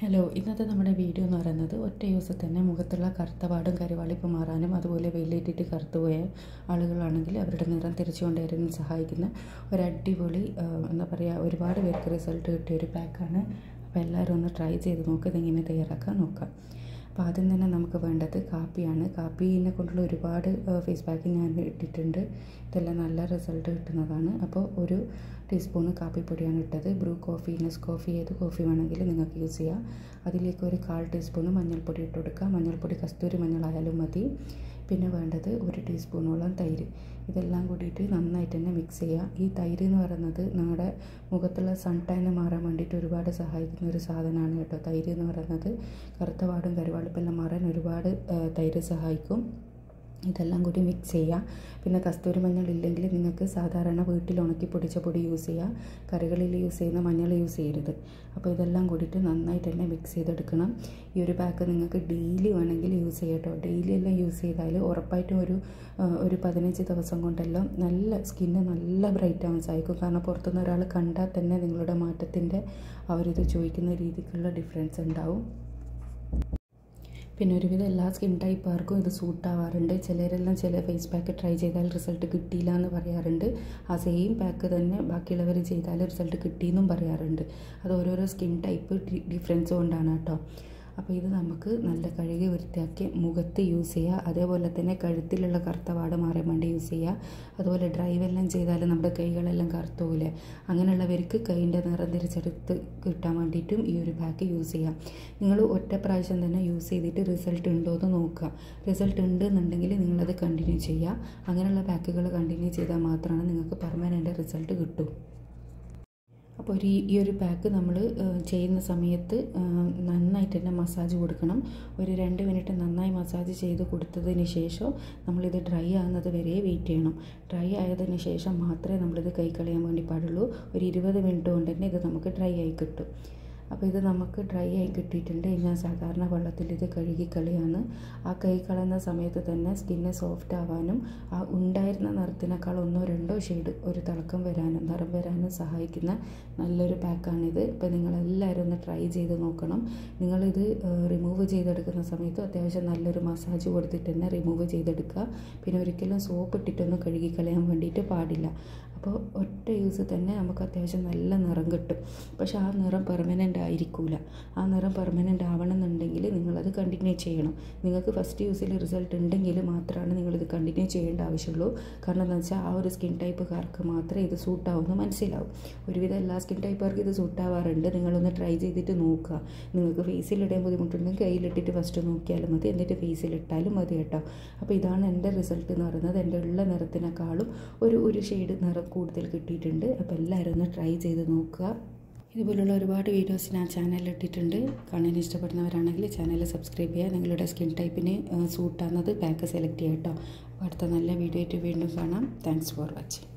Hello, ഇന്നത്തെ നമ്മുടെ video എന്ന് പറയുന്നത് ഒറ്റ യൂസിൽ തന്നെ മുഖത്തുള്ള കറുത്തപാടും കരിവാളിപ്പ് മാറാനും അതുപോലെ വെയിലേറ്റിട്ട് കറുത്തുപോയ ആളുകളാണെങ്കിൽ അവരുടെ നിറം തിരിച്ചു കൊണ്ടുവരാനും സഹായിക്കുന്ന ഒരു അടിപൊളി എന്താ പറയുക ഒരുപാട് പേർക്ക് റിസൾട്ട് കിട്ടിയ ഒരു പാക്കാണ്. അപ്പോൾ എല്ലാവരും ഒന്ന് ട്രൈ ചെയ്ത് നോക്കുക, ഇതെങ്ങനെ തയ്യാറാക്കാൻ നോക്കാം. അപ്പോൾ ആദ്യം തന്നെ നമുക്ക് വേണ്ടത് കാപ്പിയാണ്. കാപ്പീനെ കൊണ്ടുള്ള ഒരുപാട് ഫേസ് പാക്ക് ഞാൻ ഇട്ടിട്ടുണ്ട്. ഇതെല്ലാം നല്ല റിസൾട്ട് കിട്ടുന്നതാണ്. അപ്പോൾ ഒരു ടീസ്പൂണ് കാപ്പിപ്പൊടിയാണ് ഇട്ടത്. ബ്രൂ കോഫി, നെസ്കോഫി ഏത് കോഫി വേണമെങ്കിലും നിങ്ങൾക്ക് യൂസ് ചെയ്യാം. അതിലേക്ക് ഒരു 1/4 ടീസ്പൂണ് മഞ്ഞൾപ്പൊടി ഇട്ട് കൊടുക്കുക. മഞ്ഞൾപ്പൊടി കസ്തൂരി മഞ്ഞളായാലും മതി. പിന്നെ വേണ്ടത് 1 ടീസ്പൂണോളം തൈര്. ഇതെല്ലാം കൂടിയിട്ട് നന്നായിട്ട് തന്നെ മിക്സ് ചെയ്യുക. ഈ തൈര് എന്ന് പറയുന്നത് നമ്മുടെ മുഖത്തുള്ള സൺടാൻ മാറാൻ വേണ്ടിയിട്ട് ഒരുപാട് സഹായിക്കുന്ന ഒരു സാധനമാണ് കേട്ടോ. തൈര് എന്ന് പറയുന്നത് കറുത്ത പാടും കരിവാളിപ്പെല്ലാം മാറാൻ ഒരുപാട് തൈര് സഹായിക്കും. ഇതെല്ലാം കൂടി മിക്സ് ചെയ്യുക. പിന്നെ കസ്തൂരി മഞ്ഞൾ ഇല്ലെങ്കിൽ നിങ്ങൾക്ക് സാധാരണ വീട്ടിൽ ഉണക്കി പൊടിച്ച പൊടി യൂസ് ചെയ്യുക. കറികളിൽ യൂസ് ചെയ്യുന്ന മഞ്ഞൾ യൂസ് ചെയ്യരുത്. അപ്പോൾ ഇതെല്ലാം കൂടിയിട്ട് നന്നായിട്ട് തന്നെ മിക്സ് ചെയ്തെടുക്കണം. ഈ ഒരു പാക്ക് നിങ്ങൾക്ക് ഡെയിലി വേണമെങ്കിൽ യൂസ് ചെയ്യാം കേട്ടോ. ഡെയിലി എല്ലാം യൂസ് ചെയ്താൽ ഉറപ്പായിട്ടും ഒരു 15 ദിവസം കൊണ്ടെല്ലാം നല്ല സ്കിന്ന് നല്ല ബ്രൈറ്റ് ആവാൻ സഹായിക്കും. കാരണം പുറത്തുനിന്ന് ഒരാൾ കണ്ടാൽ തന്നെ നിങ്ങളുടെ മാറ്റത്തിൻ്റെ അവരിത് ചോദിക്കുന്ന രീതിക്കുള്ള ഡിഫറൻസ് ഉണ്ടാവും. പിന്നെ ഒരുവിധം എല്ലാ സ്കിൻ ടൈപ്പുകാർക്കും ഇത് സൂട്ടാവാറുണ്ട്. ചിലരെല്ലാം ചില ഫേസ് പാക്ക് ട്രൈ ചെയ്താൽ റിസൾട്ട് കിട്ടിയില്ല എന്ന് പറയാറുണ്ട്. ആ സെയിം പാക്ക് തന്നെ ബാക്കിയുള്ളവർ ചെയ്താൽ റിസൾട്ട് കിട്ടിയെന്നും പറയാറുണ്ട്. അത് ഓരോരോ സ്കിൻ ടൈപ്പ് ഡിഫറൻസ് കൊണ്ടാണ് കേട്ടോ. അപ്പോൾ ഇത് നമുക്ക് നല്ല കഴുകി വൃത്തിയാക്കി മുഖത്ത് യൂസ് ചെയ്യുക. അതേപോലെ തന്നെ കഴുത്തിലുള്ള കറുത്ത പാട് മാറാൻ വേണ്ടി യൂസ് ചെയ്യുക. അതുപോലെ ഡ്രൈവ് എല്ലാം ചെയ്താൽ നമ്മുടെ കൈകളെല്ലാം കറുത്തു പോലെ അങ്ങനെയുള്ളവർക്ക് കൈൻ്റെ നിറം തിരിച്ചെടുത്ത് കിട്ടാൻ വേണ്ടിയിട്ടും ഈ ഒരു പാക്ക് യൂസ് ചെയ്യാം. നിങ്ങൾ ഒറ്റ പ്രാവശ്യം തന്നെ യൂസ് ചെയ്തിട്ട് റിസൾട്ട് ഉണ്ടോ എന്ന് നോക്കുക. റിസൾട്ട് ഉണ്ടെന്നുണ്ടെങ്കിൽ നിങ്ങളത് കണ്ടിന്യൂ ചെയ്യുക. അങ്ങനെയുള്ള പാക്കുകൾ കണ്ടിന്യൂ ചെയ്താൽ മാത്രമാണ് നിങ്ങൾക്ക് പെർമനൻ്റ് റിസൾട്ട് കിട്ടൂ. അപ്പോൾ ഈ ഒരു പാക്ക് നമ്മൾ ചെയ്യുന്ന സമയത്ത് നന്നായിട്ട് തന്നെ മസാജ് കൊടുക്കണം. ഒരു 2 മിനിറ്റ് നന്നായി മസാജ് ചെയ്ത് കൊടുത്തതിന് ശേഷം നമ്മളിത് ഡ്രൈ ആകുന്നത് വരെ വെയിറ്റ് ചെയ്യണം. ഡ്രൈ ആയതിന് ശേഷം മാത്രമേ നമ്മളിത് കൈ കളയാൻ വേണ്ടി പാടുള്ളൂ. ഒരു 20 മിനിറ്റ് കൊണ്ട് തന്നെ ഇത് നമുക്ക് ഡ്രൈ ആയി കിട്ടും. അപ്പോൾ ഇത് നമുക്ക് ഡ്രൈ ആയി കിട്ടിയിട്ടുണ്ട്. ഞാൻ സാധാരണ വെള്ളത്തിൽ ഇത് കഴുകി കളയാണ്. ആ കൈ കളയുന്ന സമയത്ത് തന്നെ സ്കിന്ന് സോഫ്റ്റ് ആവാനും ആ ഉണ്ടായിരുന്ന നിറത്തിനേക്കാൾ 1-2 ഷെയ്ഡ് ഒരു തിളക്കം വരാനും നിറം വരാനും സഹായിക്കുന്ന നല്ലൊരു പാക്കാണിത്. ഇപ്പോൾ നിങ്ങളെല്ലാവരും ഒന്ന് ട്രൈ ചെയ്ത് നോക്കണം. നിങ്ങളിത് റിമൂവ് ചെയ്തെടുക്കുന്ന സമയത്ത് അത്യാവശ്യം നല്ലൊരു മസാജ് കൊടുത്തിട്ട് തന്നെ റിമൂവ് ചെയ്തെടുക്കുക. പിന്നെ ഒരിക്കലും സോപ്പ് ഇട്ടിട്ടൊന്നും കഴുകി കളയാൻ വേണ്ടിയിട്ട് പാടില്ല. അപ്പോൾ ഒറ്റ യൂസ് തന്നെ നമുക്ക് അത്യാവശ്യം നല്ല നിറം കിട്ടും. പക്ഷേ ആ നിറം പെർമനൻ്റ് ആയിരിക്കില്ല. ആ നിറം പെർമനൻ്റ് ആവണമെന്നുണ്ടെങ്കിൽ നിങ്ങളത് കണ്ടിന്യൂ ചെയ്യണം. നിങ്ങൾക്ക് ഫസ്റ്റ് യൂസിൽ റിസൾട്ട് ഉണ്ടെങ്കിൽ മാത്രമാണ് നിങ്ങളിത് കണ്ടിന്യൂ ചെയ്യേണ്ട ആവശ്യമുള്ളൂ. കാരണം എന്താണെന്ന് വെച്ചാൽ ആ ഒരു സ്കിൻ ടൈപ്പുകാർക്ക് മാത്രമേ ഇത് സൂട്ടാവുമെന്ന് മനസ്സിലാവും. ഒരുവിധം എല്ലാ സ്കിൻ ടൈപ്പുകാർക്ക് ഇത് സൂട്ടാവാറുണ്ട്. നിങ്ങളൊന്ന് ട്രൈ ചെയ്തിട്ട് നോക്കുക. നിങ്ങൾക്ക് ഫേസിലിടാൻ ബുദ്ധിമുട്ടുണ്ടെങ്കിൽ കയ്യിലിട്ടിട്ട് ഫസ്റ്റ് നോക്കിയാലും മതി, എന്നിട്ട് ഫേസിലിട്ടാലും മതി കേട്ടോ. അപ്പോൾ ഇതാണ് എൻ്റെ റിസൾട്ട് എന്ന് പറയുന്നത്. എൻ്റെ ഉള്ള നിറത്തിനേക്കാളും ഒരു ഷെയ്ഡ് നിറം കൂടുതൽ കിട്ടിയിട്ടുണ്ട്. അപ്പോൾ എല്ലാവരും ഒന്ന് ട്രൈ ചെയ്ത് നോക്കുക. ഇതുപോലുള്ള ഒരുപാട് വീഡിയോസ് ഞാൻ ചാനലിൽ ഇട്ടിട്ടുണ്ട്. കാണാൻ ഇഷ്ടപ്പെടുന്നവരാണെങ്കിൽ ചാനൽ സബ്സ്ക്രൈബ് ചെയ്യുക. നിങ്ങളുടെ സ്കിൻ ടൈപ്പിന് സൂട്ടാകുന്നത് പാക്ക് സെലക്ട് ചെയ്യുക കേട്ടോ. അപ്പോൾ അടുത്ത നല്ല വീഡിയോ ആയിട്ട് വീണ്ടും കാണാം. Thanks for watching.